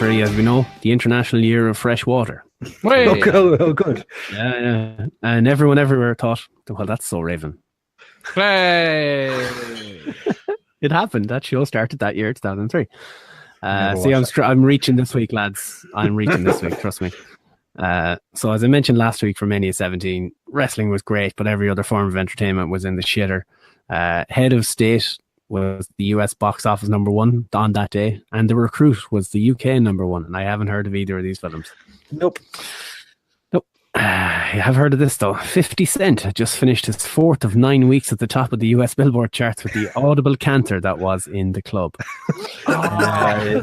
February, as we know, the International Year of Fresh Water. Oh, good. Yeah. And everyone everywhere thought, well, that's so Raven. Hey! It happened. That show started that year, 2003. I'm reaching this week, lads. I'm reaching this week, trust me. So as I mentioned last week for Mania 17, wrestling was great, but every other form of entertainment was in the shitter. Head of State was the US box office number 1 on that day, and The Recruit was the UK number 1, and I haven't heard of either of these films. Nope. I have heard of this though. 50 Cent had just finished his 4th of 9 weeks at the top of the US Billboard charts with the audible canter that was In the Club. I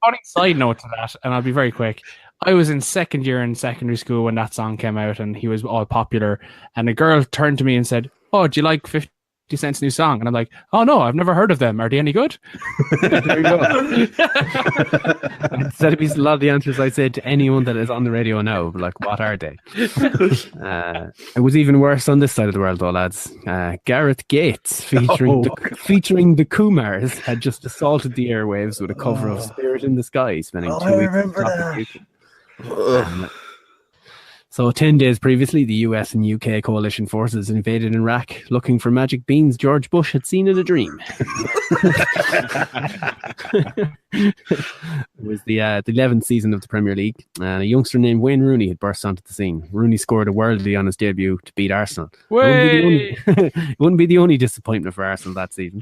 funny side note to that, and I'll be very quick. I was in second year in secondary school when that song came out, and he was all popular. And a girl turned to me and said, "Oh, do you like 50 Cent's new song?" And I'm like, "Oh no, I've never heard of them. Are they any good?" There you go. Instead of a lot of the answers I said to anyone that is on the radio now, like, what are they? It was even worse on this side of the world, though, lads. Gareth Gates, featuring the Kumars, had just assaulted the airwaves with a cover of Spirit in the Sky, spending 2 weeks. I remember that. So 10 days previously, the US and UK coalition forces invaded Iraq looking for magic beans George Bush had seen in a dream. It was the 11th season of the Premier League, and a youngster named Wayne Rooney had burst onto the scene. Rooney scored a worldie on his debut to beat Arsenal. It wouldn't be the only disappointment for Arsenal that season.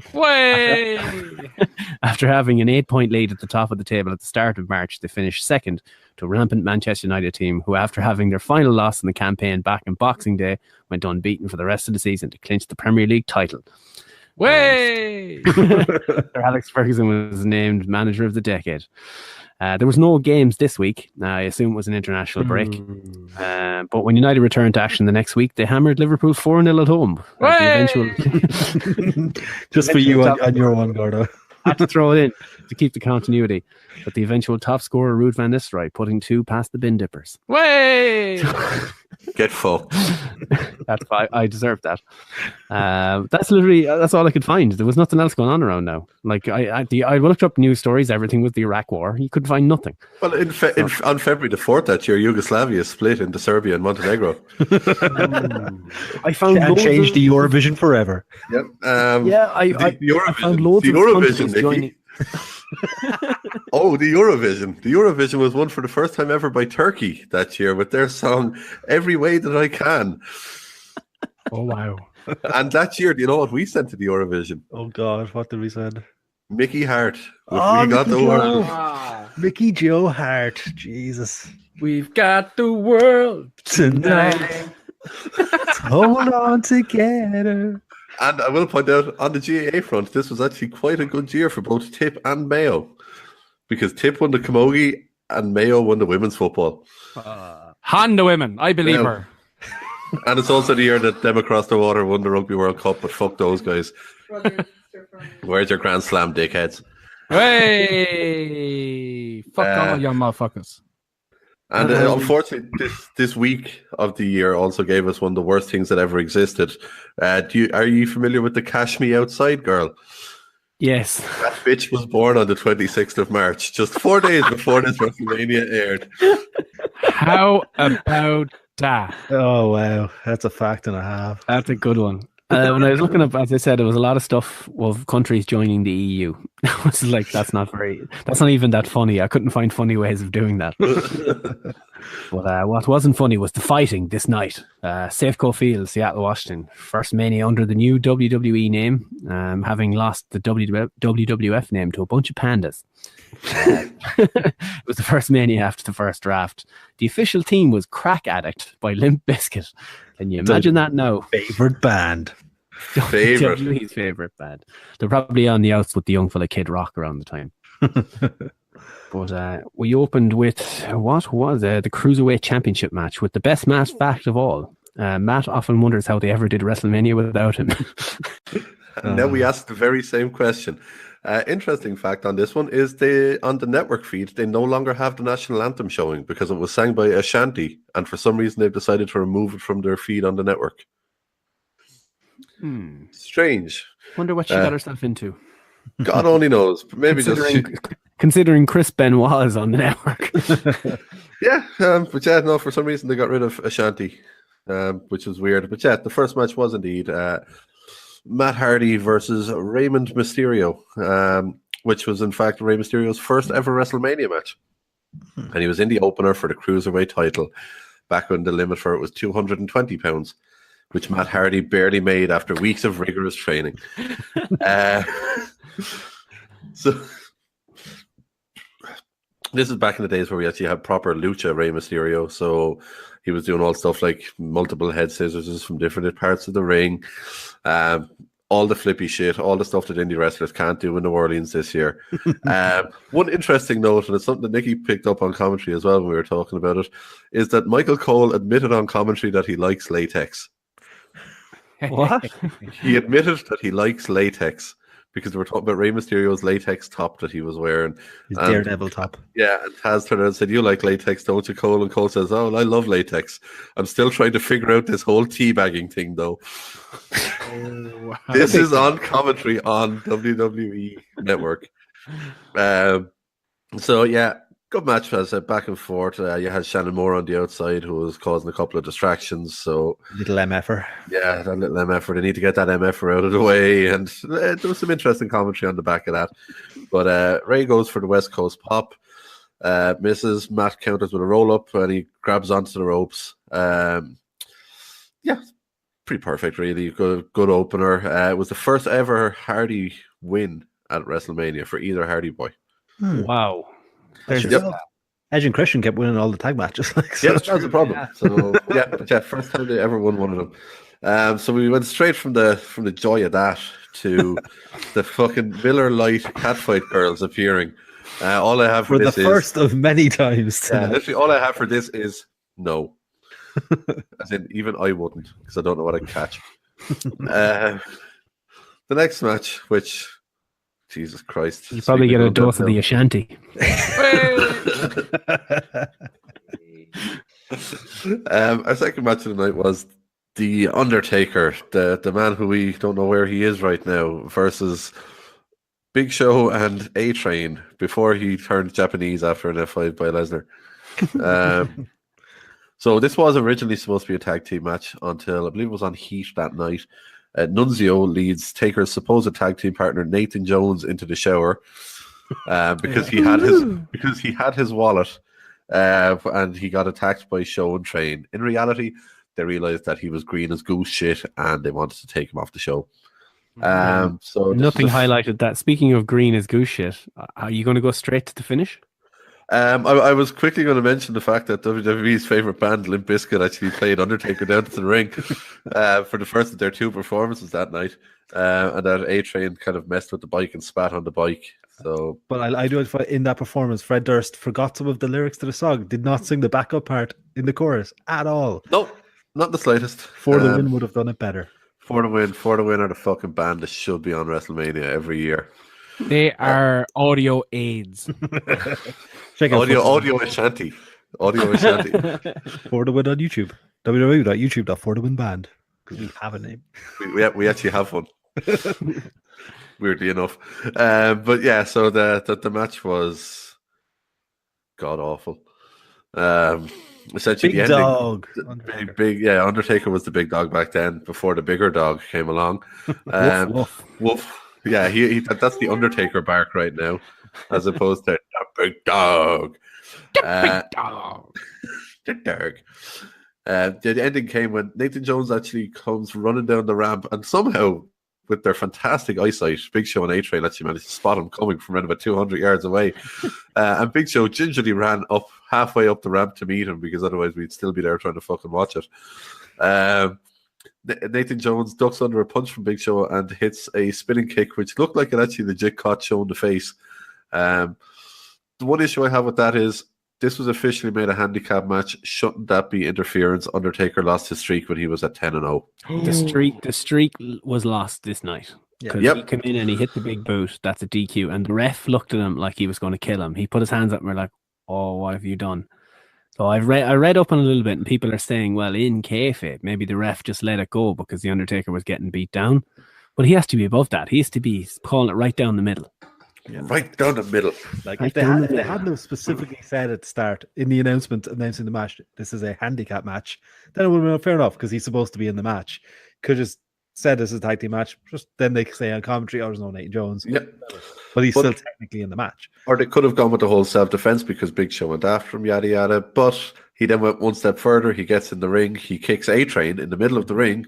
After having an 8-point lead at the top of the table at the start of March, they finished second to a rampant Manchester United team who, after having their final loss in the campaign back on Boxing Day, went unbeaten for the rest of the season to clinch the Premier League title. Way! Sir Alex Ferguson was named manager of the decade. There was no games this week. I assume it was an international break. But when United returned to action the next week, they hammered Liverpool 4-0 at home. Just for you on your one, Gordo. Had to throw it in to keep the continuity. But the eventual top scorer, Ruud van Nistelrooy, putting 2 past the bin dippers. Way! Get fucked. I deserve that. That's all I could find. There was nothing else going on around now. Like I looked up news stories. Everything was the Iraq War. You could find nothing. Well, on February the 4th that year, Yugoslavia split into Serbia and Montenegro. I found changed the Eurovision forever. Yep. I found loads of countries joining. The Eurovision. The Eurovision was won for the first time ever by Turkey that year with their song "Every Way That I Can." Oh wow! And that year, do you know what we sent to the Eurovision? Oh God, what did we send? Mickey Hart. We got the world. Mickey Joe Hart. Jesus. We've got the world tonight. Hold on together. And I will point out, on the GAA front, this was actually quite a good year for both Tip and Mayo. Because Tip won the Camogie and Mayo won the women's football. Hand the women. I believe her. And it's also the year that them across the water won the Rugby World Cup, but fuck those guys. Where's your Grand Slam, dickheads? Hey! Fuck all you motherfuckers. And unfortunately, this week of the year also gave us one of the worst things that ever existed. Are you familiar with the Cash Me Outside girl? Yes. That bitch was born on the 26th of March, just 4 days before this WrestleMania aired. How about that? Oh, wow. That's a fact and a half. That's a good one. When I was looking up, as I said, there was a lot of stuff of countries joining the EU. I was like, that's not even that funny. I couldn't find funny ways of doing that. But what wasn't funny was the fighting this night. Safeco Field, Seattle, Washington. First Mania under the new WWE name, having lost the WWF name to a bunch of pandas. It was the first Mania after the first draft. The official team was Crack Addict by Limp Bizkit. Can you imagine that now? Favorite band. WWE's favorite band. They're probably on the outs with the young fella Kid Rock around the time. But we opened with what was the Cruiserweight Championship match with the best Matt fact of all. Matt often wonders how they ever did WrestleMania without him. And now we ask the very same question. Interesting fact on this one is on the network feed, they no longer have the national anthem showing because it was sang by Ashanti, and for some reason they've decided to remove it from their feed on the network. Strange. Wonder what she got herself into. God only knows. Maybe Considering Chris Benoit is on the network. But yeah, no, for some reason they got rid of Ashanti, which was weird. But yeah, the first match was indeed Matt Hardy versus Raymond Mysterio, which was in fact Rey Mysterio's first ever WrestleMania match. And he was in the opener for the Cruiserweight title back when the limit for it was 220 pounds, which Matt Hardy barely made after weeks of rigorous training. So this is back in the days where we actually had proper lucha Rey Mysterio. So he was doing all stuff like multiple head scissors from different parts of the ring, all the flippy shit, all the stuff that indie wrestlers can't do in New Orleans this year. One interesting note, and it's something that Nikki picked up on commentary as well when we were talking about it, is that Michael Cole admitted on commentary that he likes latex. What? He admitted that he likes latex because they were talking about Rey Mysterio's latex top that he was wearing. His Daredevil top. Yeah, and Taz turned around and said, "You like latex, don't you, Cole?" And Cole says, "Oh, I love latex. I'm still trying to figure out this whole teabagging thing, though." Oh, wow. This is on commentary on WWE Network. So, yeah, good match. As I said, back and forth. You had Shannon Moore on the outside who was causing a couple of distractions. So Little MFer. yeah, that little MFer. They need to get that MFer out of the way. And there was some interesting commentary on the back of that. But Ray goes for the West Coast pop. Misses. Matt counters with a roll-up and he grabs onto the ropes. Yeah, pretty perfect, really. Good opener. It was the first ever Hardy win at WrestleMania for either Hardy boy. Wow. Edge and Christian kept winning all the tag matches. Yeah, that was the problem. Yeah. So yeah, first time they ever won one of them. So we went straight from the joy of that to the fucking Miller Lite catfight girls appearing. All I have for this the first of many times. Literally, all I have for this is no. As in, even I wouldn't, because I don't know what I'd catch. The next match, which, Jesus Christ. You probably get a dose of the Ashanti. Our second match of the night was The Undertaker, the man who we don't know where he is right now, versus Big Show and A-Train before he turned Japanese after an F5 by Lesnar. So this was originally supposed to be a tag team match until I believe it was on Heat that night. Nunzio leads Taker's supposed tag team partner Nathan Jones into the shower because he had his wallet and he got attacked by Show and Train. In reality, they realized that he was green as goose shit and they wanted to take him off the show. So nothing highlighted that. Speaking of green as goose shit, are you going to go straight to the finish? I was quickly going to mention the fact that WWE's favorite band, Limp Bizkit, actually played Undertaker down to the ring for the first of their two performances that night, and that A-Train kind of messed with the bike and spat on the bike. So, but I do find in that performance, Fred Durst forgot some of the lyrics to the song. Did not sing the backup part in the chorus at all. No, not the slightest. For the Win would have done it better. For the Win are the fucking band that should be on WrestleMania every year. They are audio aids. Audio Ashanti. Audio Ashanti. For the Win on YouTube. www.youtube.forthewinband. Because we have a name. We actually have one. Weirdly enough. But yeah, so the match was god awful. Essentially big the ending, dog. Undertaker was the big dog back then before the bigger dog came along. Woof. Yeah, he that's the Undertaker bark right now, as opposed to the big dog. The dog. The ending came when Nathan Jones actually comes running down the ramp, and somehow, with their fantastic eyesight, Big Show and A-Train actually managed to spot him coming from around about 200 yards away. And Big Show gingerly ran up halfway up the ramp to meet him, because otherwise we'd still be there trying to fucking watch it. Nathan Jones ducks under a punch from Big Show and hits a spinning kick, which looked like it actually legit caught Show in the face. The one issue I have with that is this was officially made a handicap match. Shouldn't that be interference? Undertaker lost his streak when he was at 10-0. The streak was lost this night. Because he came in and he hit the big boot. That's a DQ. And the ref looked at him like he was going to kill him. He put his hands up and we're like, oh, what have you done? So I read up on a little bit, and people are saying, well, in kayfabe, maybe the ref just let it go because the Undertaker was getting beat down. But he has to be above that. He has to be calling it right down the middle. Yeah. Right down the middle. Like Right if they down had, the if they hadn't have specifically said at the start in the announcement announcing the match, this is a handicap match, then it would have been fair enough because he's supposed to be in the match. Could have just said this is a tag team match. Just then they say on commentary, "Oh, there's no Nathan Jones." Yep. But he's still technically in the match. Or they could have gone with the whole self-defense because Big Show went after him, yada yada. But he then went one step further. He gets in the ring. He kicks A-Train in the middle of the ring.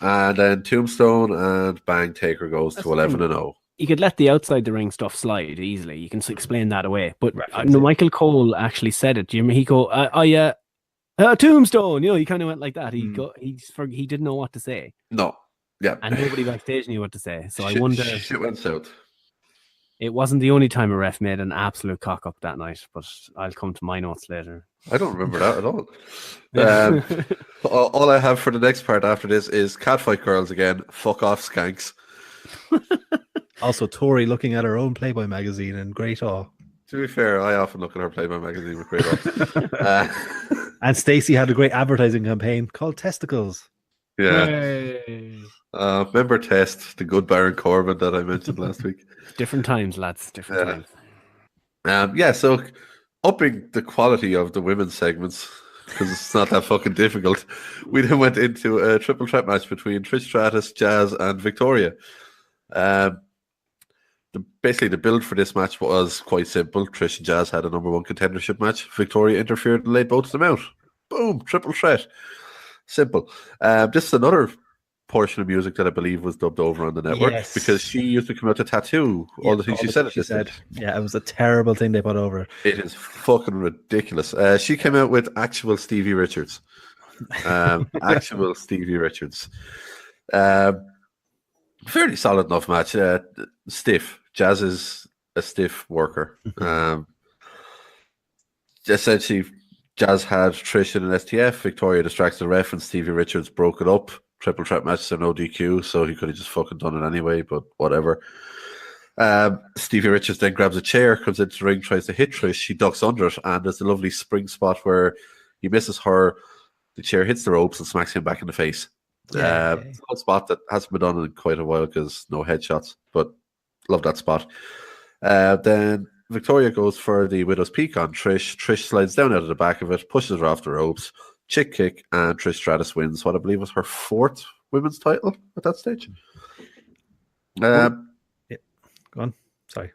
And then Tombstone and bang, Taker goes to 11-0. You could let the outside the ring stuff slide easily. You can explain that away. But Michael Cole actually said it. Do you remember? He go, Tombstone. You know, he kind of went like that. He didn't know what to say. No. Yeah. And nobody backstage knew what to say. So I wonder. Shit went south. It wasn't the only time a ref made an absolute cock up that night, but I'll come to my notes later. I don't remember that at all. All I have for the next part after this is catfight girls again. Fuck off, skanks. Also, Tori looking at her own Playboy magazine in great awe. To be fair, I often look at her Playboy magazine with great awe. And Stacey had a great advertising campaign called Testicles. Yeah. Hey. Remember Test, the good Baron Corbin that I mentioned last week. Different times, lads. Different times. So upping the quality of the women's segments, because it's not that fucking difficult, we then went into a triple threat match between Trish Stratus, Jazz, and Victoria. Basically, the build for this match was quite simple. Trish and Jazz had a number one contendership match. Victoria interfered and laid both of them out. Boom, triple threat. Simple. This is another portion of music that I believe was dubbed over on the network because she used to come out to tattoo all the things she said. Yeah, it was a terrible thing they put over. It is fucking ridiculous. She came out with actual Stevie Richards. Actual Stevie Richards. Fairly solid enough match. Stiff. Jazz is a stiff worker. Essentially, Jazz had Trish in an STF. Victoria distracts the ref, and Stevie Richards broke it up. Triple threat match, so no DQ, so he could have just fucking done it anyway, but whatever. Stevie Richards then grabs a chair, comes into the ring, tries to hit Trish. She ducks under it, and there's a lovely spring spot where he misses her. The chair hits the ropes and smacks him back in the face. It's a spot that hasn't been done in quite a while because no headshots, but love that spot. Then Victoria goes for the Widow's Peak on Trish. Trish slides down out of the back of it, pushes her off the ropes, chick kick, and Trish Stratus wins what I believe was her fourth women's title at that stage. Go on. Sorry.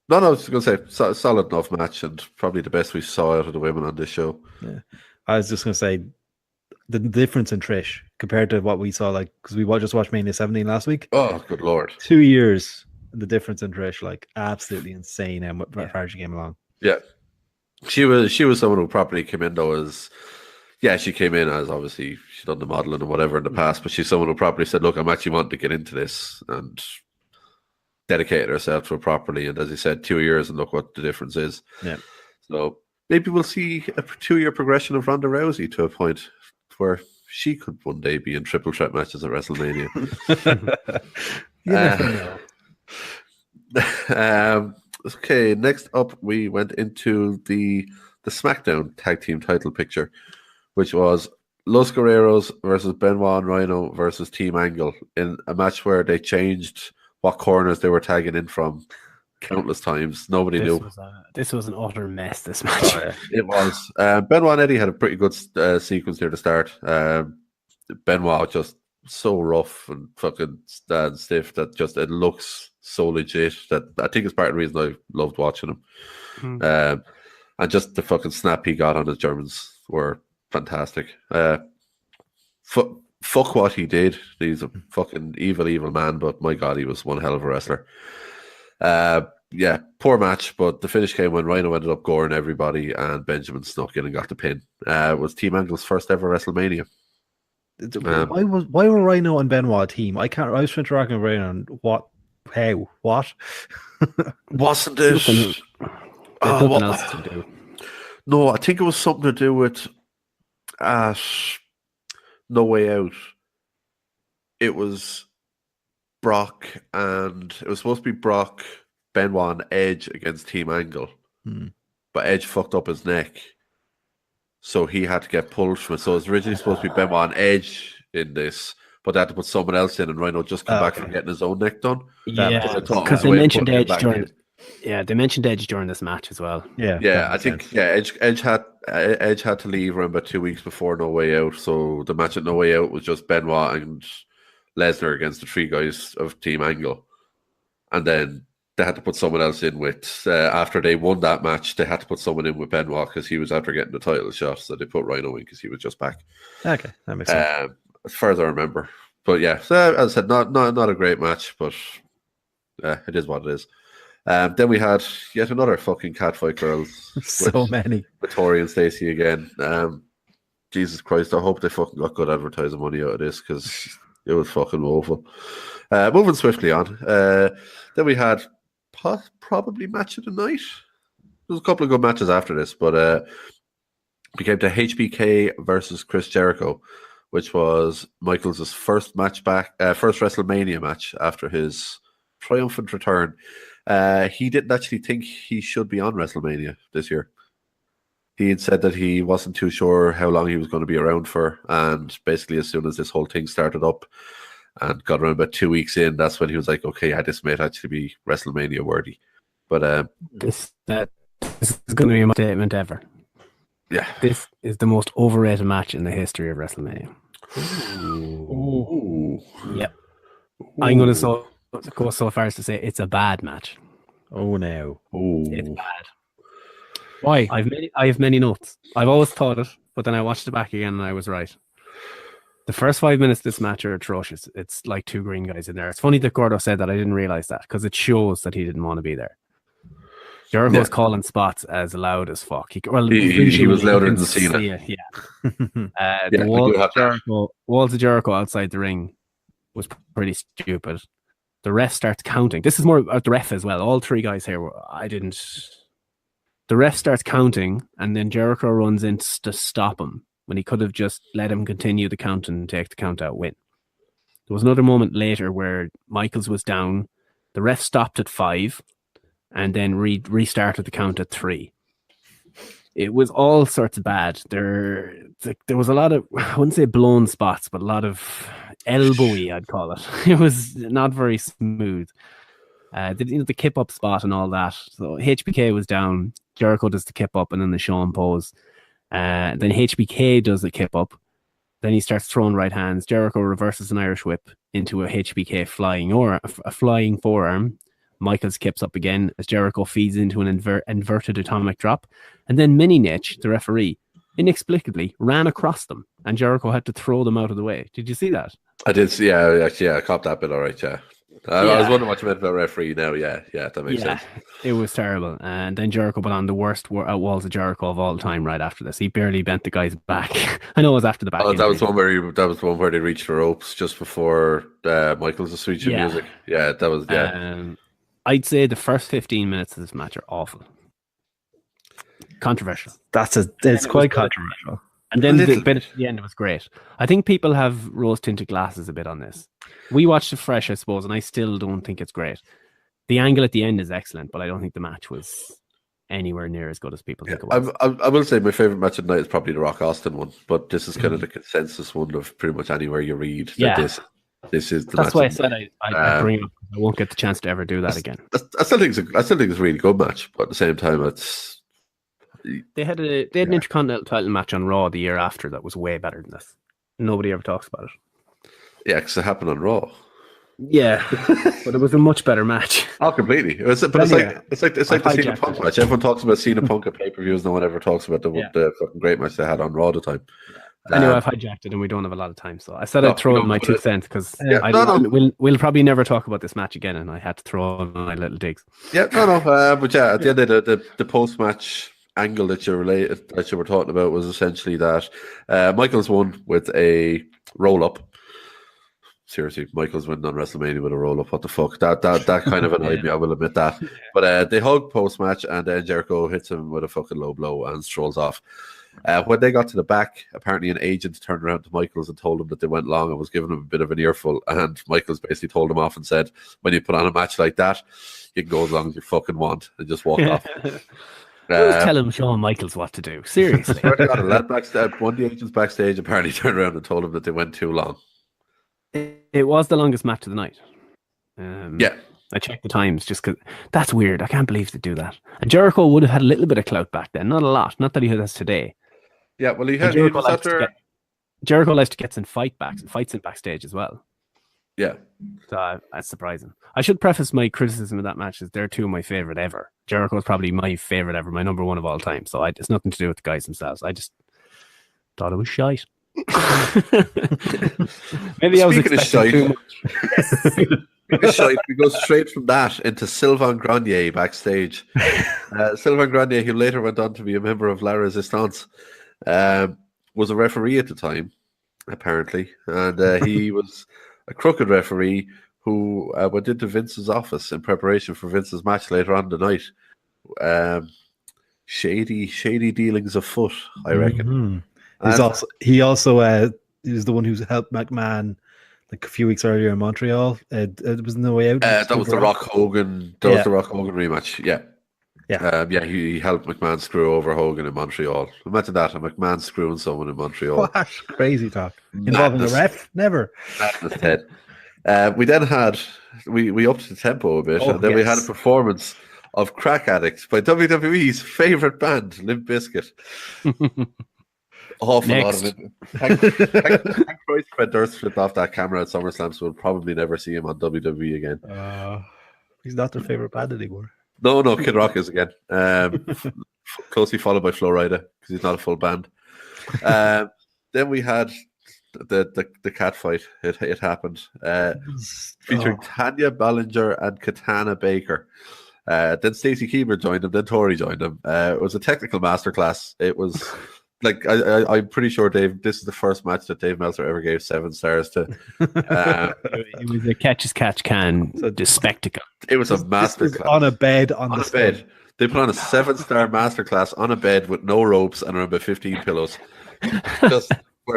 No, I was going to say solid enough match and probably the best we saw out of the women on this show. Yeah, I was just going to say the difference in Trish compared to what we saw, like, because we just watched Mania 17 last week. Oh, good lord! 2 years, the difference in Trish, like, absolutely insane. And what far she came along. Yeah, she was someone who properly came in though as. Yeah, she came in as obviously she'd done the modeling and whatever in the past, but she's someone who properly said, look, I'm actually wanting to get into this and dedicated herself to it properly. And as you said, 2 years and look what the difference is. Yeah. So maybe we'll see a 2-year progression of Ronda Rousey to a point where she could one day be in triple threat matches at WrestleMania. You never know. Okay, next up we went into the SmackDown tag team title picture, which was Los Guerreros versus Benoit and Rhino versus Team Angle in a match where they changed what corners they were tagging in from countless times. Nobody knew. This was an utter mess, this match. It was. Benoit and Eddie had a pretty good sequence near the start. Benoit just so rough and fucking stiff that just it looks so legit that I think it's part of the reason I loved watching him. And just the fucking snap he got on his Germans were fantastic. Fuck what he did. He's a fucking evil man, but my God, he was one hell of a wrestler. Poor match, but the finish came when Rhino ended up goring everybody and Benjamin snuck in and got the pin. It was Team Angle's first ever WrestleMania. Why were Rhino and Benoit a team? I was trying to rock and Rhino and what? How? What? Wasn't it? Something else to do. No, I think it was something to do with No Way Out. It was Brock and it was supposed to be Brock, Benoit, and Edge against Team Angle. But Edge fucked up his neck so he had to get pulled from it. So it was originally supposed to be Benoit and Edge in this, but they had to put someone else in, and Rhino just come back from getting his own neck done. Yeah, because they mentioned Edge during. Yeah, they mentioned Edge during this match as well. Yeah, I think Edge had to leave around about 2 weeks before No Way Out. So the match at No Way Out was just Benoit and Lesnar against the three guys of Team Angle, and then they had to put someone else in with after they won that match. They had to put someone in with Benoit because he was after getting the title shot. So they put Rhino in because he was just back. Okay, that makes sense. As far as I remember, but yeah, so as I said, not a great match, but it is what it is. Then we had yet another fucking catfight, girls. So many. With Tori and Stacey again. Jesus Christ, I hope they fucking got good advertising money out of this because it was fucking woeful. Moving swiftly on. Then we had probably match of the night. There was a couple of good matches after this, but we came to HBK versus Chris Jericho, which was Michaels' first match back, first WrestleMania match after his triumphant return. He didn't actually think he should be on WrestleMania this year. He had said that he wasn't too sure how long he was going to be around for, and basically as soon as this whole thing started up and got around about 2 weeks in, that's when he was like, okay, yeah, this might actually be WrestleMania worthy. But this is going to be my statement ever. Yeah, this is the most overrated match in the history of WrestleMania. Ooh. Yep. I'm going to go so far as to say it's a bad match. Oh no. It's bad. Why? I have many notes. I've always thought it, but then I watched it back again and I was right. The first 5 minutes of this match are atrocious. It's like two green guys in there. It's funny that Gordo said that. I didn't realize that because it shows that he didn't want to be there. Jericho's calling spots as loud as fuck. He was louder than Cena. The walls of Jericho outside the ring was pretty stupid. The ref starts counting. This is more about the ref as well. All three guys here, the ref starts counting, and then Jericho runs in to stop him when he could have just let him continue the count and take the count out win. There was another moment later where Michaels was down. The ref stopped at 5 and then restarted the count at 3. It was all sorts of bad. There was a lot of, I wouldn't say blown spots, but a lot of elbowy, I'd call it. It was not very smooth. The kip up spot and all that. So HBK was down. Jericho does the kip up and then the Shawn pose. Then HBK does the kip up. Then he starts throwing right hands. Jericho reverses an Irish whip into a HBK flying forearm. Michaels kips up again as Jericho feeds into an inverted atomic drop. And then Mini Nitch, the referee, inexplicably ran across them and Jericho had to throw them out of the way. Did you see that? I did see, I caught that bit all right, yeah. I was wondering what you meant about referee now, yeah, that makes sense. It was terrible. And then Jericho put on the worst walls of Jericho of all time right after this. He barely bent the guy's back. I know it was after the back. Oh, that was the one where they reached the ropes just before Michaels' switching music. Yeah, that was, I'd say the first 15 minutes of this match are awful. Controversial. It's quite controversial. And then the bit at the end was great. I think people have rose-tinted glasses a bit on this. We watched it fresh, I suppose, and I still don't think it's great. The angle at the end is excellent, but I don't think the match was anywhere near as good as people think it was. I will say my favourite match of the night is probably the Rock Austin one, but this is kind of the consensus one of pretty much anywhere you read. That this is the That's match. why I said I bring it up. I won't get the chance to ever do that again. I still think it's a really good match, but at the same time, it's. They had an Intercontinental title match on Raw the year after that was way better than this. Nobody ever talks about it. Yeah, because it happened on Raw. Yeah, but it was a much better match. Oh, completely. It's like the CM Punk match. Everyone talks about CM Punk at pay-per-views. No one ever talks about the fucking great match they had on Raw at the time. Anyway, I've hijacked it and we don't have a lot of time, so I said I'd throw in my 2 cents because we'll probably never talk about this match again, and I had to throw in my little digs. Yeah, but yeah, at the end of the post-match angle that you were talking about was essentially that Michaels won with a roll-up. Seriously, Michaels winning on WrestleMania with a roll-up. What the fuck? That kind of annoyed me, I will admit that. But they hug post-match, and then Jericho hits him with a fucking low blow and strolls off. When they got to the back, apparently an agent turned around to Michaels and told him that they went long and was giving him a bit of an earful. And Michaels basically told him off and said, when you put on a match like that, you can go as long as you fucking want, and just walked off. Who's telling Shawn Michaels what to do? Seriously. Swear to God, a lad backstage, one of the agents backstage apparently turned around and told him that they went too long. It was the longest match of the night. Yeah. I checked the times just because that's weird. I can't believe they do that. And Jericho would have had a little bit of clout back then, not a lot. Not that he has today. Yeah, well, Jericho likes to get some fights in backstage as well. Yeah. So that's surprising. I should preface my criticism of that match as they're two of my favorite ever. Jericho is probably my favorite ever, my number one of all time. So it's nothing to do with the guys themselves. I just thought it was shite. Maybe I was expecting too much. Shite, we go straight from that into Sylvain Grenier backstage. Sylvain Grenier, who later went on to be a member of La Resistance, was a referee at the time, apparently, and he was a crooked referee who went into Vince's office in preparation for Vince's match later on the night. Shady dealings afoot, I reckon. He was the one who helped McMahon like a few weeks earlier in Montreal. It was No Way Out. That was the Rock Hogan. That was the Rock Hogan rematch. Yeah. He helped McMahon screw over Hogan in Montreal. Imagine that, a McMahon screwing someone in Montreal. What crazy talk. Involving the ref? Never. Madness, Ted. We then had we upped the tempo a bit, and then we had a performance of Crack Addict by WWE's favorite band, Limp Bizkit. Awful lot of it. Thank Christ Fred Durst flipped off that camera at SummerSlam, so we'll probably never see him on WWE again. He's not their favorite band anymore. No, Kid Rock is again. Closely followed by Flo Rida, because he's not a full band. Then we had the cat fight. It happened. Featuring Tanya Ballinger and Katana Baker. Then Stacey Keebler joined them, then Tori joined them. It was a technical masterclass. It was like I'm pretty sure this is the first match that Dave Meltzer ever gave 7 stars to. It was a catch as catch can spectacle. It was a masterclass on a bed on the bed. They put on a 7-star masterclass on a bed with no ropes and around about 15 pillows. Just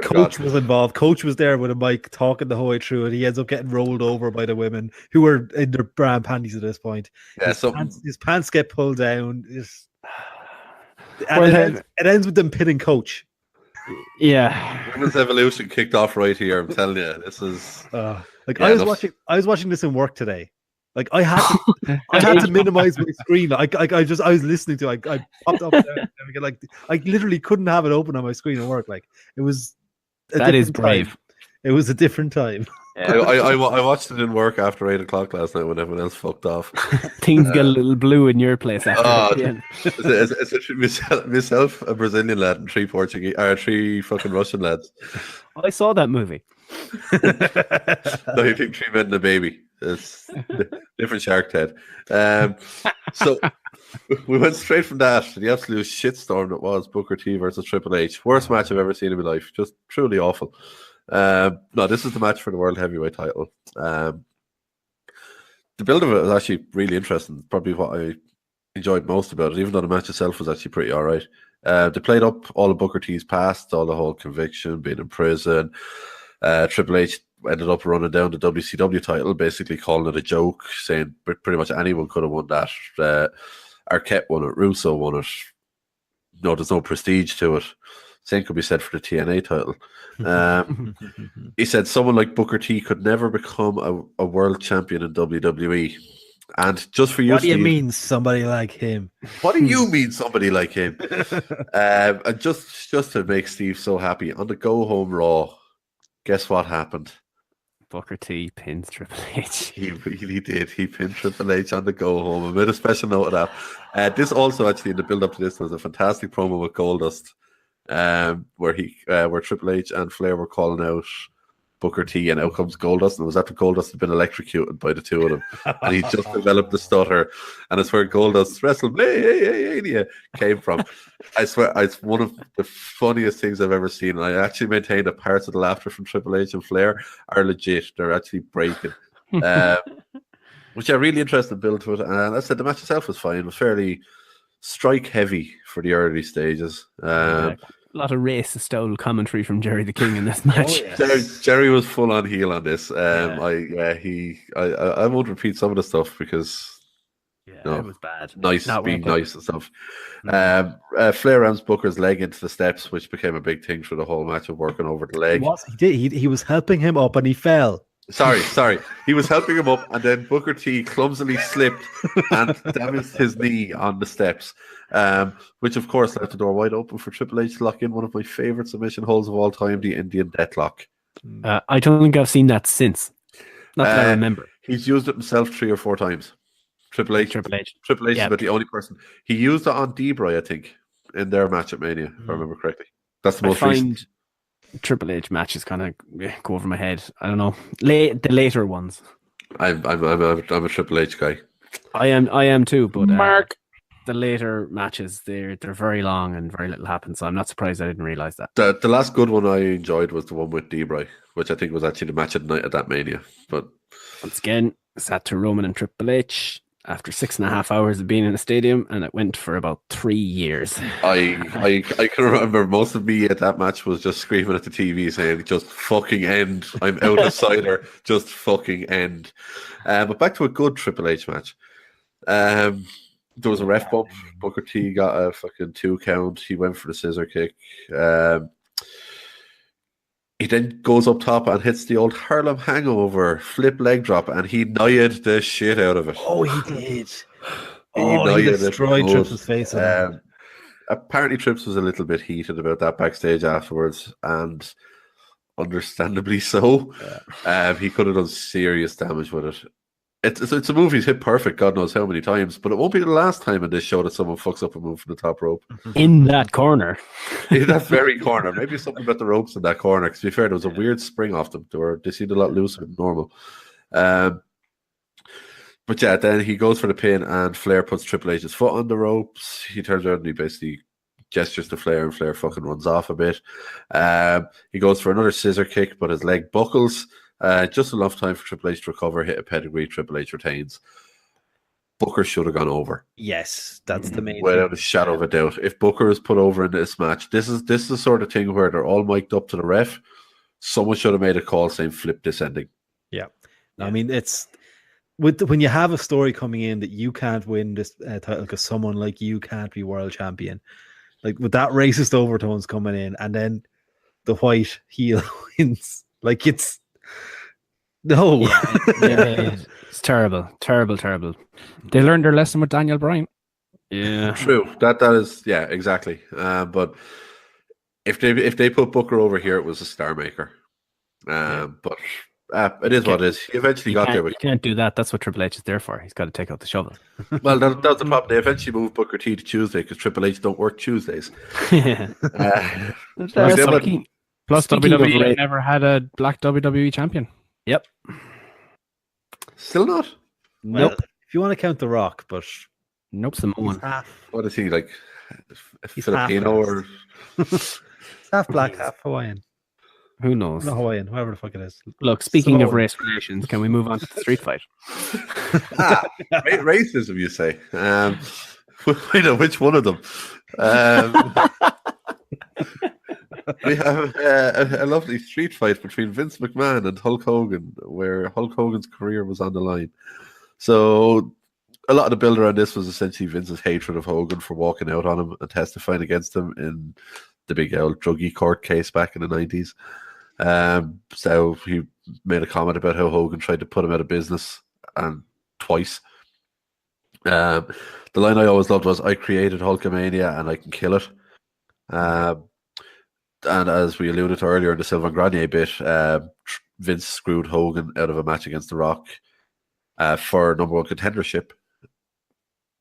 Coach was involved. Coach was there with a mic talking the whole way through it. He ends up getting rolled over by the women who were in their bra and panties at this point. Yeah, his pants get pulled down. It ends with them pinning Coach. Yeah, Women's Evolution kicked off right here. I'm telling you, this is I was watching this in work today. Like I had to minimize my screen. I was listening to it. I popped up there and like I literally couldn't have it open on my screen at work. Like it was that is brave. Time. It was a different time. Yeah. I watched it in work after 8 o'clock last night when everyone else fucked off. Things get a little blue in your place after. It's myself, a Brazilian lad, and 3 fucking Russian lads. I saw that movie. No, you think 3 men and a baby. It's different shark, Ted. So we went straight from that to the absolute shitstorm that was Booker T versus Triple H. Worst match I've ever seen in my life. Just truly awful. No, this is the match for the World Heavyweight title. The build of it was actually really interesting. Probably what I enjoyed most about it, even though the match itself was actually pretty all right. They played up all of Booker T's past, all the whole conviction, being in prison. Triple H ended up running down the WCW title, basically calling it a joke, saying pretty much anyone could have won that. Arquette won it, Russo won it. No, there's no prestige to it. Same could be said for the TNA title. He said someone like Booker T could never become a world champion in WWE. And just for you, what do you Steve, mean somebody like him? What do you mean somebody like him? And just to make Steve so happy, on the go home Raw, guess what happened? Booker T pins Triple H. He really did. He pinned Triple H on the go home. I made a special note of that. This also actually in the build up to this was a fantastic promo with Goldust, where Triple H and Flair were calling out Booker T, and out comes Goldust, and it was after Goldust had been electrocuted by the two of them, and he just developed the stutter, and it's where Goldust's Wrestlemania came from. I swear, it's one of the funniest things I've ever seen, and I actually maintain that parts of the laughter from Triple H and Flair are legit. They're actually breaking. Which are really interesting build to it, and as I said, the match itself was fine. It was fairly strike heavy for the early stages. A lot of racist style commentary from Jerry the King in this match. Jerry was full on heel on this. I won't repeat some of the stuff because Yeah, No. it was bad. Nice, Not being worth it. nice and stuff. Flair rams Booker's leg into the steps, which became a big thing for the whole match of working over the leg. He did. He was helping him up and he fell. Sorry. He was helping him up, and then Booker T clumsily slipped and damaged his knee on the steps, which of course left the door wide open for Triple H to lock in one of my favorite submission holds of all time, the Indian Deathlock. I don't think I've seen that since. Not that I remember. He's used it himself 3 or 4 times. Triple H is about the only person. He used it on Debray, I think, in their match at Mania, if I remember correctly. That's the most recent. Triple H matches kind of go over my head. I don't know. The later ones. I'm a Triple H guy. I am too, but Mark. The later matches, they're very long and very little happens, so I'm not surprised I didn't realise that. The last good one I enjoyed was the one with Debray, which I think was actually the match of the night at that Mania. But once again, sat to Roman and Triple H after 6.5 hours of being in a stadium, and it went for about 3 years. I can remember most of me at that match was just screaming at the TV saying, just fucking end. I'm out of cider. Just fucking end. But back to a good Triple H match. There was a ref bump. Booker T got a fucking 2 count. He went for the scissor kick. He then goes up top and hits the old Harlem Hangover flip leg drop, and he knied the shit out of it. Oh, he did. He destroyed Trips' face. Apparently, Trips was a little bit heated about that backstage afterwards, and understandably so. Yeah. He could have done serious damage with it. It's a move he's hit perfect, God knows how many times, but it won't be the last time in this show that someone fucks up a move from the top rope. In that corner. In that very corner. Maybe something about the ropes in that corner, because to be fair, there was a weird spring off them. They seemed a lot looser than normal. But yeah, then he goes for the pin, and Flair puts Triple H's foot on the ropes. He turns around and he basically gestures to Flair, and Flair fucking runs off a bit. He goes for another scissor kick, but his leg buckles. Just enough time for Triple H to recover, hit a pedigree. Triple H retains. Booker should have gone over. Yes, that's the main without a shadow of a doubt. If Booker is put over in this match, this is the sort of thing where they're all mic'd up to the ref. Someone should have made a call saying flip this ending. Yeah. I mean, it's when you have a story coming in that you can't win this title because someone like you can't be world champion. Like with that racist overtones coming in, and then the white heel wins. Like it's no. Yeah, it's terrible. They learned their lesson with Daniel Bryan. Yeah, true. That is exactly. But if they put Booker over here, it was a star maker. But it is what it is. He eventually got there. You can't do that. That's what Triple H is there for. He's got to take out the shovel. Well, that was the problem. They eventually moved Booker T to Tuesday because Triple H don't work Tuesdays. Plus, WWE never had a black WWE champion. Yep. Still not? Well, nope. If you want to count The Rock, but nope, Samoan. What is he, like? Filipino or? He's half black, half Hawaiian. Who knows? Not Hawaiian, whoever the fuck it is. Look, speaking of race relations, can we move on to the street fight? Racism, you say? Which one of them? We have a lovely street fight between Vince McMahon and Hulk Hogan, where Hulk Hogan's career was on the line. So a lot of the build around this was essentially Vince's hatred of Hogan for walking out on him and testifying against him in the big old druggie court case back in the 90s. So he made a comment about how Hogan tried to put him out of business, and twice. The line I always loved was, "I created Hulkamania and I can kill it." And as we alluded to earlier in the Sylvain Grenier bit, Vince screwed Hogan out of a match against The Rock for number one contendership.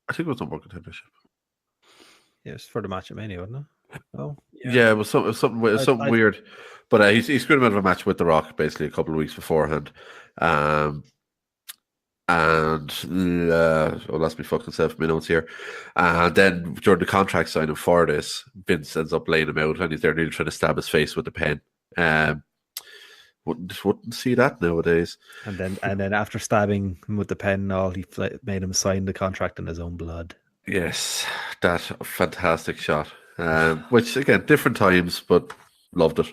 I think it was number one contendership. Yeah, it's for the match at Mania, wasn't it? Oh, yeah, it was something weird. But he screwed him out of a match with The Rock basically a couple of weeks beforehand. Lost me fucking self my notes here. And then during the contract signing for this, Vince ends up laying him out, and he's there nearly trying to stab his face with the pen. Wouldn't see that nowadays. And then after stabbing him with the pen, he made him sign the contract in his own blood. Yes, that fantastic shot. Which again, different times, but loved it.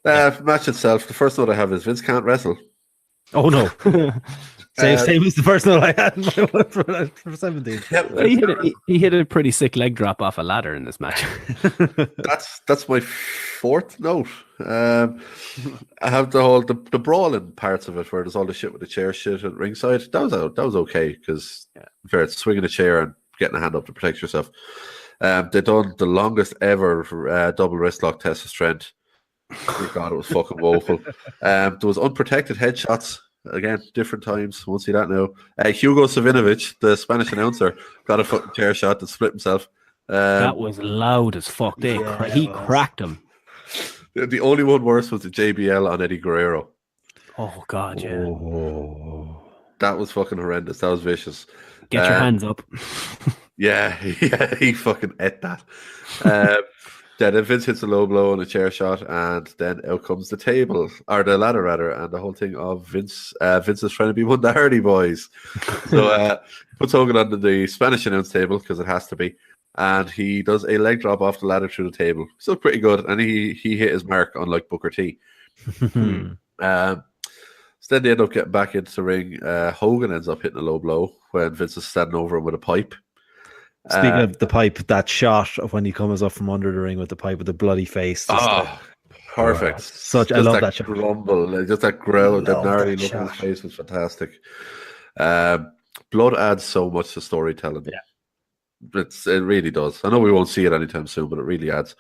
Match itself. The first note I have is Vince can't wrestle. Oh no. Same as the personal I had in my one for 17. He hit a pretty sick leg drop off a ladder in this match. That's my fourth note. I have the brawling parts of it where there's all the shit with the chair shit at ringside. That was okay because it's swinging a chair and getting a hand up to protect yourself. They done the longest ever double wrist lock test of strength. Oh God, it was fucking woeful. There was unprotected headshots. Again, different times. Won't see that now. Hugo Savinovich, the Spanish announcer, got a fucking chair shot that split himself. That was loud as fuck. He cracked him. The only one worse was the JBL on Eddie Guerrero. Oh God, yeah. Oh. That was fucking horrendous. That was vicious. Get your hands up. Yeah, he fucking ate that. Then Vince hits a low blow on a chair shot, and then out comes the table, or the ladder rather, and the whole thing of Vince. Vince is trying to be one of the Hardy Boys. So puts Hogan onto the Spanish announce table, because it has to be, and he does a leg drop off the ladder through the table. Still pretty good, and he hit his mark, unlike Booker T. So then they end up getting back into the ring. Hogan ends up hitting a low blow when Vince is standing over him with a pipe. Speaking of the pipe, that shot of when he comes up from under the ring with the pipe with the bloody face. Perfect. I love that shot. Grumble, just that growl, that gnarly look on his face was fantastic. Blood adds so much to storytelling. Yeah. It really does. I know we won't see it anytime soon, but it really adds.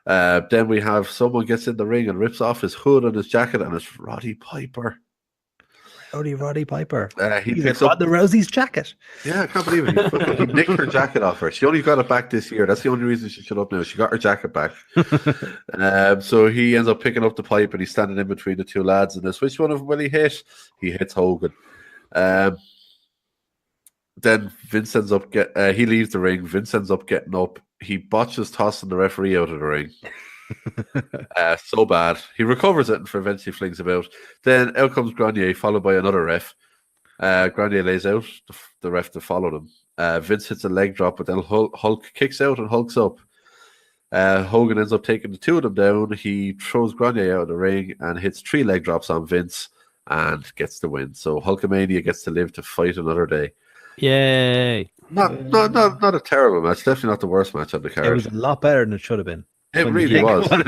Then we have someone gets in the ring and rips off his hood and his jacket, and it's Roddy Piper. Roddy Piper. He picks up the Rosie's jacket. Yeah, I can't believe it. He nicked her jacket off her. She only got it back this year. That's the only reason she shut up now. She got her jacket back. So he ends up picking up the pipe and he's standing in between the two lads. And this, which one of them will he hit? He hits Hogan. Then Vince ends up he leaves the ring. Vince ends up getting up. He botches tossing the referee out of the ring. So bad. He recovers it and eventually flings him out. Then out comes Grenier, followed by another ref. Grenier lays out the ref to follow them. Vince hits a leg drop, but then Hulk kicks out and hulks up. Hogan ends up taking the two of them down. He throws Grenier out of the ring and hits 3 leg drops on Vince and gets the win. So Hulkamania gets to live to fight another day. Yay! Not a terrible match. Definitely not the worst match on the card. It was a lot better than it should have been. It really was. What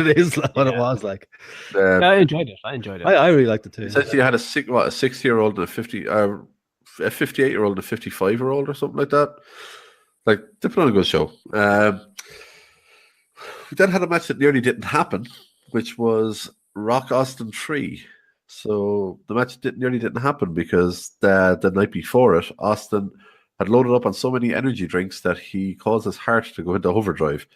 it was like. I enjoyed it. I really liked it too. Essentially, you had a 60-year-old and a 58-year-old and a 55-year-old or something like that. Like, they put on a good show. We then had a match that nearly didn't happen, which was Rock Austin 3. So the match nearly didn't happen because the night before it, Austin had loaded up on so many energy drinks that he caused his heart to go into overdrive.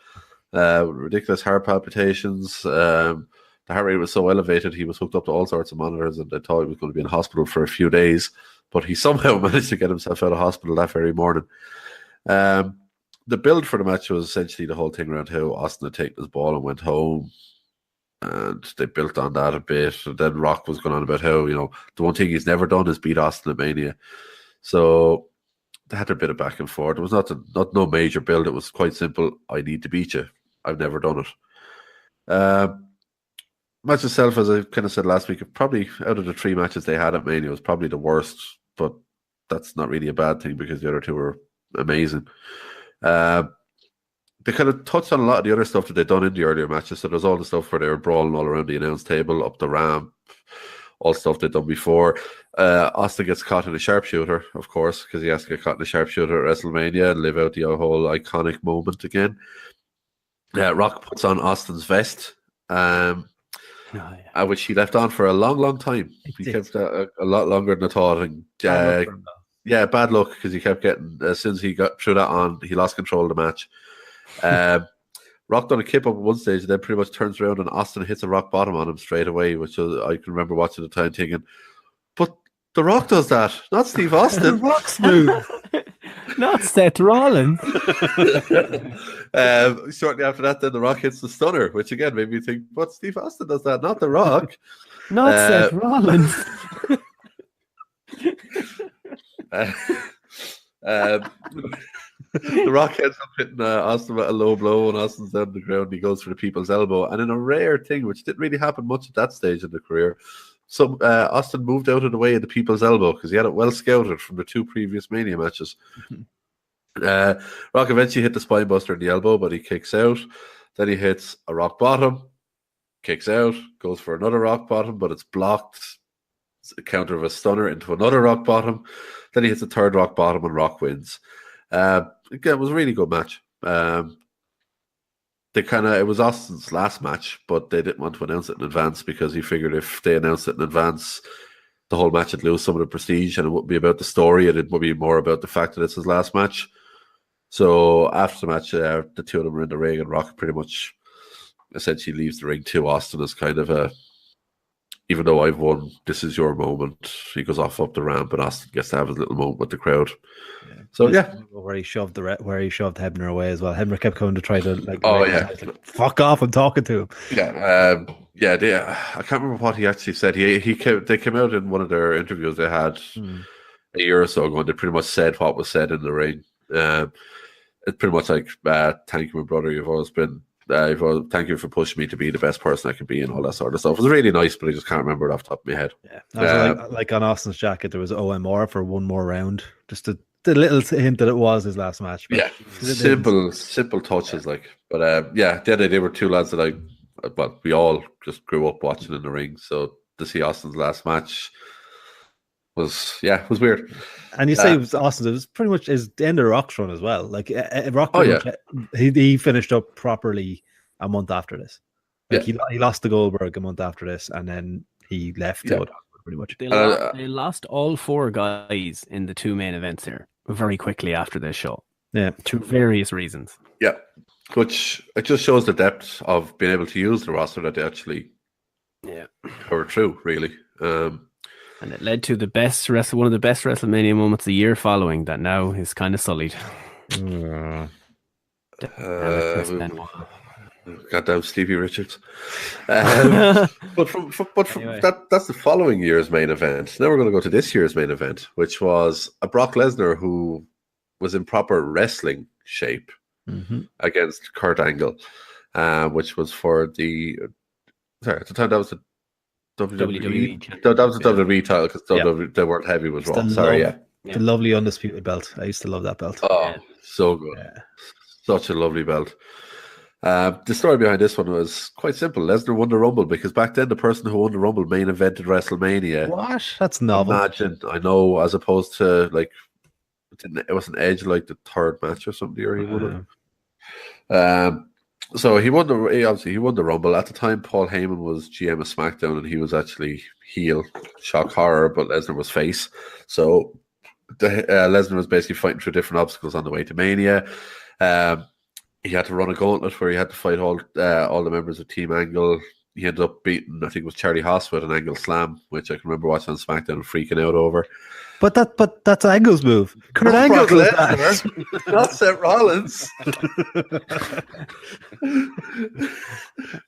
Ridiculous heart palpitations. The heart rate was so elevated, he was hooked up to all sorts of monitors, and they thought he was going to be in hospital for a few days. But he somehow managed to get himself out of hospital that very morning. The build for the match was essentially the whole thing around how Austin had taken his ball and went home. And they built on that a bit. And then Rock was going on about how, the one thing he's never done is beat Austin at Mania. So they had a bit of back and forth. It was not no major build. It was quite simple. I need to beat you. I've never done it. Match itself, as I kind of said last week, probably out of the 3 matches they had at Mania, was probably the worst. But that's not really a bad thing because the other 2 were amazing. They kind of touched on a lot of the other stuff that they'd done in the earlier matches. So there's all the stuff where they were brawling all around the announce table, up the ramp, all stuff they'd done before. Austin gets caught in a sharpshooter, of course, because he has to get caught in a sharpshooter at WrestleMania and live out the whole iconic moment again. Rock puts on Austin's vest, which he left on for a long, long time. He kept a lot longer than I thought. And, bad luck because he kept getting, as soon as he got through that on, he lost control of the match. Rock done a kip up at one stage and then pretty much turns around and Austin hits a rock bottom on him straight away, which I can remember watching the time thinking, but The Rock does that, not Steve Austin. Rock's move. Not Seth Rollins. Shortly after that, then The Rock hits the stunner, which again made me think, but Steve Austin does that, not The Rock. Not Seth Rollins. The Rock ends up hitting Austin with a low blow, and Austin's down on the ground. He goes for the people's elbow, and in a rare thing, which didn't really happen much at that stage in the career, Austin moved out of the way of the people's elbow because he had it well scouted from the 2 previous Mania matches. Rock eventually hit the spine buster in the elbow, but he kicks out. Then he hits a rock bottom, kicks out, goes for another rock bottom, but it's blocked. It's a counter of a stunner into another rock bottom. Then he hits a third rock bottom and Rock wins. Again, it was a really good match. It was Austin's last match, but they didn't want to announce it in advance because he figured if they announced it in advance, the whole match would lose some of the prestige and it wouldn't be about the story, and it would be more about the fact that it's his last match. So after the match, the two of them were in the ring, and Rock pretty much essentially leaves the ring to Austin as kind of a, even though I've won, this is your moment. He goes off up the ramp, and Austin gets to have his little moment with the crowd. Yeah. So where he shoved Hebner away as well. Hebner kept coming to try to fuck off! I'm talking to him. I can't remember what he actually said. They came out in one of their interviews they had a year or so ago, and they pretty much said what was said in the ring. It's pretty much like, thank you, my brother. You've always been. Thank you for pushing me to be the best person I can be, and all that sort of stuff. It was really nice, but I just can't remember it off the top of my head. Yeah, like on Austin's jacket, there was OMR for one more round. Just the little hint that it was his last match. But simple touches, But at the end of the day, they were two lads that we all just grew up watching in the ring. So to see Austin's last match was weird. And you say it was Austin. It was pretty much his end of Rock's run as well. Rock. He finished up properly a month after this. He lost to Goldberg a month after this, and then he left. Pretty much. They lost all 4 guys in the 2 main events here very quickly after this show. Yeah, through various reasons. Yeah, which it just shows the depth of being able to use the roster that they actually power through. Really. And it led to one of the best WrestleMania moments the year following that now is kind of sullied. Goddamn Stevie Richards. But anyway. That's the following year's main event. Now we're going to go to this year's main event, which was a Brock Lesnar who was in proper wrestling shape against Kurt Angle, which was for at the time that was the WWE. That was the WWE title because they weren't heavy was wrong. The lovely undisputed belt. I used to love that belt. Oh, so good. Yeah. Such a lovely belt. The story behind this one was quite simple. Lesnar won the Rumble because back then the person who won the Rumble main evented WrestleMania. What? That's novel. Imagine, I know, as opposed to it wasn't Edge like the 3rd match or something, or he won it. So he won the Rumble. At the time, Paul Heyman was GM of SmackDown, and he was actually heel. Shock horror, but Lesnar was face. So Lesnar was basically fighting through different obstacles on the way to Mania. He had to run a gauntlet where he had to fight all the members of Team Angle. He ended up beating, I think it was Charlie Haas with an Angle Slam, which I can remember watching on SmackDown and freaking out over. But that's Angle's move. Kurt Angle does that. Not Seth Rollins.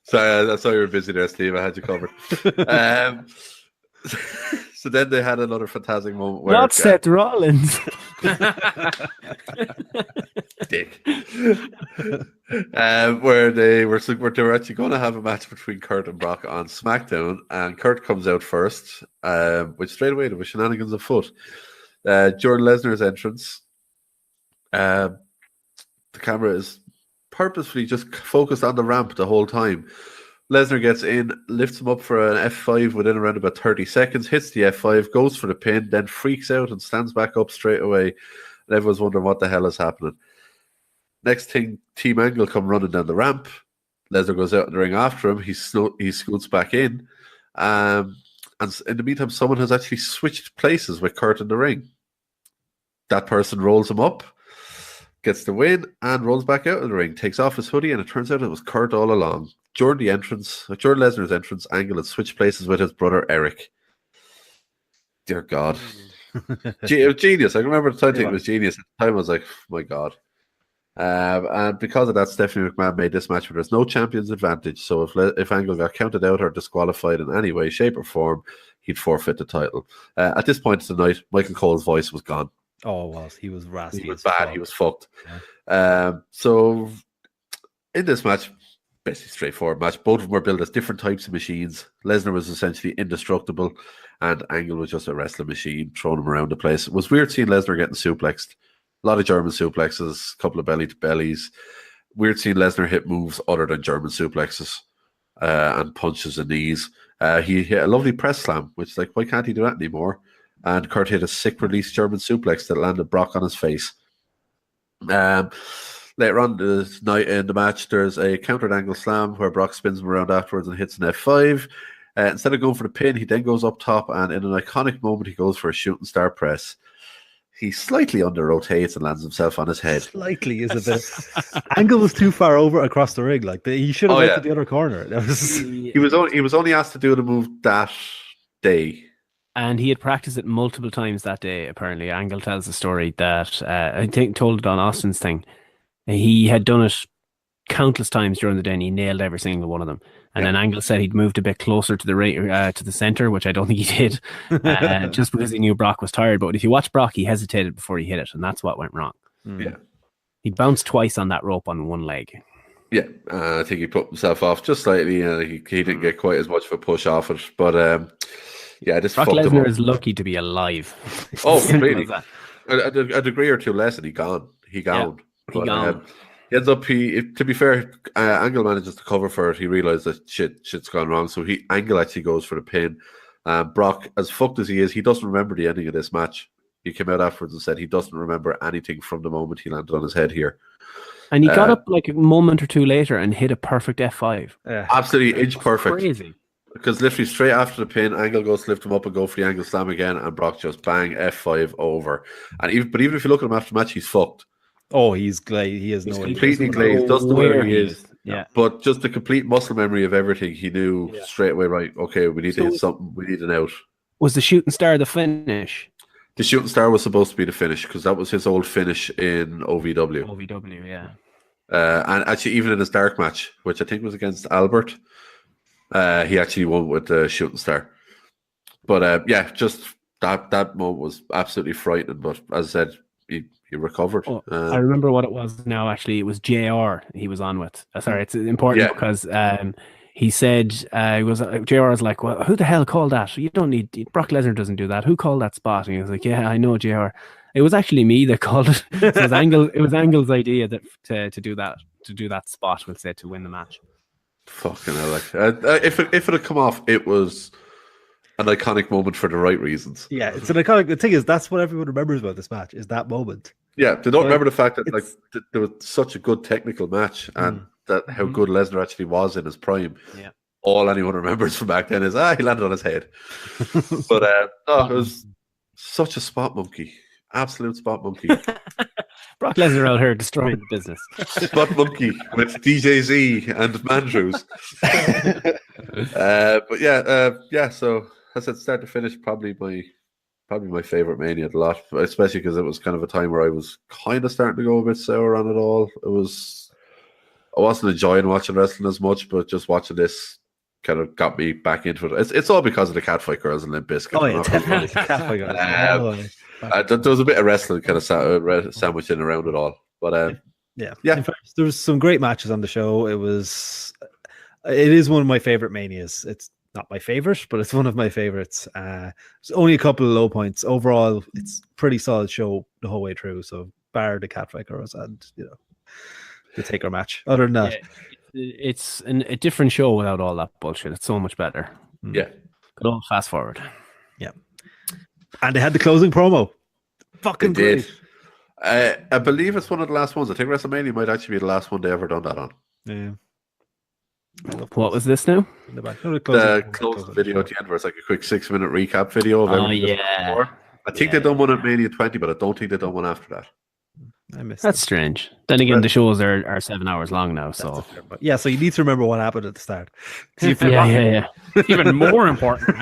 Sorry, I saw you were busy there, Steve. I had you covered. So then they had another fantastic moment where not Seth Rollins. Dick. Where they were actually going to have a match between Kurt and Brock on SmackDown, and Kurt comes out first, which straight away there was shenanigans afoot. During Lesnar's entrance, the camera is purposefully just focused on the ramp the whole time. Lesnar gets in, lifts him up for an F5 within around about 30 seconds, hits the F5, goes for the pin, then freaks out and stands back up straight away. And everyone's wondering what the hell is happening. Next thing, Team Angle come running down the ramp. Lesnar goes out in the ring after him. He scoots back in. And in the meantime, someone has actually switched places with Kurt in the ring. That person rolls him up, gets the win, and rolls back out of the ring, takes off his hoodie, and it turns out it was Kurt all along. During Lesnar's entrance, Angle had switched places with his brother Eric. Dear God. It was genius. I remember the time it was genius. At the time I was like, oh my God. And because of that, Stephanie McMahon made this match where there's no champion's advantage. So if Angle got counted out or disqualified in any way, shape, or form, he'd forfeit the title. At this point of the night, Michael Cole's voice was gone. Oh, well, he was raspy. He was bad. He was fucked. Yeah. So in this match, basically straightforward match. Both of them were built as different types of machines. Lesnar was essentially indestructible, and Angle was just a wrestling machine, throwing him around the place. It was weird seeing Lesnar getting suplexed. A lot of German suplexes, a couple of belly-to-bellies. Weird seeing Lesnar hit moves other than German suplexes and punches and knees. He hit a lovely press slam, which is like, why can't he do that anymore? And Kurt hit a sick release German suplex that landed Brock on his face. Later on the night in the match, there's a countered angle slam where Brock spins him around afterwards and hits an F5. Instead of going for the pin, he then goes up top, and in an iconic moment, he goes for a shooting star press. He slightly under rotates and lands himself on his head. Slightly is a bit. Angle was too far over across the ring. Like he should have went to the other corner. That was... He was only asked to do the move that day. And he had practiced it multiple times that day, apparently. Angle tells the story that, I think told it on Austin's thing. He had done it countless times during the day and he nailed every single one of them. And then Angle said he'd moved a bit closer to the center, which I don't think he did, just because he knew Brock was tired. But if you watch Brock, he hesitated before he hit it, and that's what went wrong. Yeah. He bounced twice on that rope on one leg. Yeah, I think he put himself off just slightly. He didn't get quite as much of a push off it. But this Brock Lesnar is lucky to be alive. Oh, really? A degree or two less, and he gone. He gone. He ends up. To be fair, Angle manages to cover for it. He realized that shit's gone wrong, so Angle actually goes for the pin. Brock, as fucked as he is, he doesn't remember the ending of this match. He came out afterwards and said he doesn't remember anything from the moment he landed on his head here. And he got up like a moment or two later and hit a perfect F5. Absolutely inch perfect. Crazy. Because literally straight after the pin, Angle goes to lift him up and go for the angle slam again, and Brock just bang F5 over. And even if you look at him after the match, he's fucked. Oh, he's glazed. He has completely glazed. Doesn't know where he is. Yeah. But just the complete muscle memory of everything, he knew straight away, right, okay, we need to hit something. We need an out. Was the shooting star the finish? The shooting star was supposed to be the finish because that was his old finish in OVW. OVW, yeah. And actually, even in his dark match, which I think was against Albert, he actually won with the shooting star. But just that moment was absolutely frightening. But as I said, he recovered. I remember what it was now. Actually, it was JR he was on with. Sorry, it's important because he said JR was like, well, who the hell called that? You don't need Brock Lesnar doesn't do that. Who called that spot? And he was like, yeah, I know, JR. It was actually me that called it. So it was Angle's idea that to do that spot, we'll say, to win the match. Fucking hell! If it had come off, it was an iconic moment for the right reasons. Yeah, it's an iconic. The thing is, that's what everyone remembers about this match is that moment. Yeah, they don't remember the fact that there was such a good technical match and that how good Lesnar actually was in his prime. Yeah. All anyone remembers from back then is he landed on his head. But it was such a spot monkey. Absolute spot monkey. Brock Lesnar out here destroying the business. Spot monkey with DJZ and Mandrews. But so as I said, start to finish, probably my favorite Mania a lot, especially because it was kind of a time where I was kind of starting to go a bit sour on it all. I wasn't enjoying watching wrestling as much, but just watching this kind of got me back into it. It's all because of the Catfight Girls and Limp Bizkit. Oh, yeah, definitely. Catfight Girls. There was a bit of wrestling kind of sandwiched in around it all. But yeah. In fact, there was some great matches on the show. It is one of my favorite Manias. It's not my favorite, but it's one of my favorites. There's only a couple of low points. Overall, it's pretty solid show the whole way through. So bar the Catfight Girls and the Taker match. Other than that, it's a different show without all that bullshit. It's so much better. Yeah. Good old fast forward. Yeah. And they had the closing promo. Fucking great. I believe it's one of the last ones. I think WrestleMania might actually be the last one they ever done that on. Yeah. What was this now? The closing video at the end where it's like a quick 6-minute recap video of everything. I think they done one at Mania 20, but I don't think they done one after that. I missed That's strange. Then again, the shows are 7 hours long now, so so you need to remember what happened at the start. Yeah. Even more important.